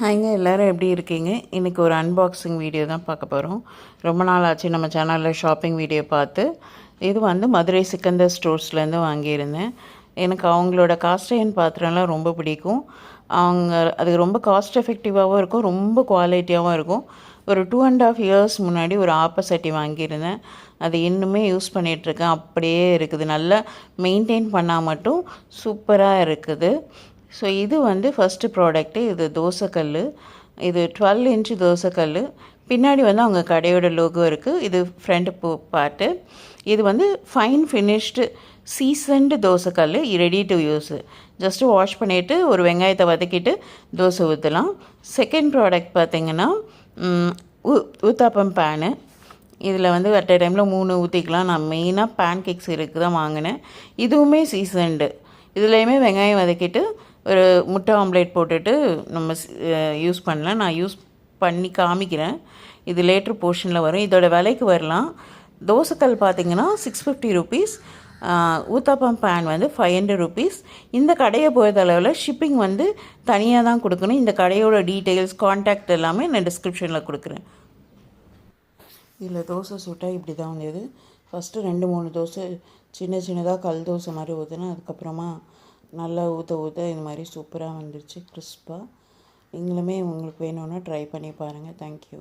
ஹாய்ங்க, எல்லோரும் எப்படி இருக்கீங்க? இன்றைக்கி ஒரு அன்பாக்சிங் வீடியோ தான் பார்க்க போகிறோம். ரொம்ப நாள் ஆச்சு நம்ம சேனலில் ஷாப்பிங் வீடியோ பார்த்து. இது வந்து மதுரை சிக்கந்தர் ஸ்டோர்ஸ்லேருந்து வாங்கியிருந்தேன். எனக்கு அவங்களோட காஸ்ட் அயர்ன் பாத்திரம்லாம் ரொம்ப பிடிக்கும். அது ரொம்ப காஸ்ட் எஃபெக்டிவாகவும் இருக்கும், ரொம்ப குவாலிட்டியாகவும் இருக்கும். ஒரு 2.5 இயர்ஸ் முன்னாடி ஒரு ஆப்பசட்டி வாங்கியிருந்தேன். அது இன்னுமே யூஸ் பண்ணிகிட்ருக்கேன். அப்படியே இருக்குது. நல்லா மெயின்டைன் பண்ணால் மட்டும் சூப்பராக இருக்குது. ஸோ இது வந்து ஃபஸ்ட்டு ப்ராடக்ட்டு. இது தோசைக்கல். இது 12 இன்ச்சு தோசைக்கல். பின்னாடி வந்து அவங்க கடையோட லோகோ இருக்குது. இது ஃப்ரண்ட் பார்ட்டு. இது வந்து ஃபைன் ஃபினிஷ்டு சீசன்டு தோசைக்கல், ready to use. Just wash பண்ணிவிட்டு ஒரு வெங்காயத்தை வதக்கிட்டு தோசை ஊற்றலாம். செகண்ட் ப்ராடக்ட் பார்த்திங்கன்னா ஊத்தாப்பம் பேனு. இதில் வந்து அட் எ டைமில் 3 ஊற்றிக்கலாம். நான் மெயினாக பேன் கேக்ஸ் இருக்குது தான் வாங்கினேன். இதுவுமே சீசன்டு. இதுலேயுமே வெங்காயம் வதக்கிட்டு ஒரு முட்டை ஆம்லேட் போட்டுட்டு நம்ம யூஸ் பண்ணலாம். நான் யூஸ் பண்ணி காமிக்கிறேன். இது லேட்ரு போர்ஷனில் வரும். இதோட விலைக்கு வரலாம். தோசைக்கல் பார்த்திங்கன்னா 650 ருபீஸ். ஊத்தாப்பம் பேன் வந்து 500 ருபீஸ். இந்த கடையை பொறுத்தளவில் ஷிப்பிங் வந்து தனியாக தான் கொடுக்கணும். இந்த கடையோட டீட்டெயில்ஸ், கான்டாக்ட் எல்லாமே நான் டிஸ்கிரிப்ஷனில் கொடுக்குறேன். இதில் தோசை சுட்டால் இப்படி தான் வந்தது. ஃபஸ்ட்டு 2-3 தோசை சின்னதாக கல் தோசை மாதிரி ஊற்றினேன். அதுக்கப்புறமா நல்லா ஊற்ற இது மாதிரி சூப்பராக வந்துடுச்சு, கிறிஸ்பாக. நீங்களுமே உங்களுக்கு வேணும்னா ட்ரை பண்ணி பாருங்கள். தேங்க்யூ.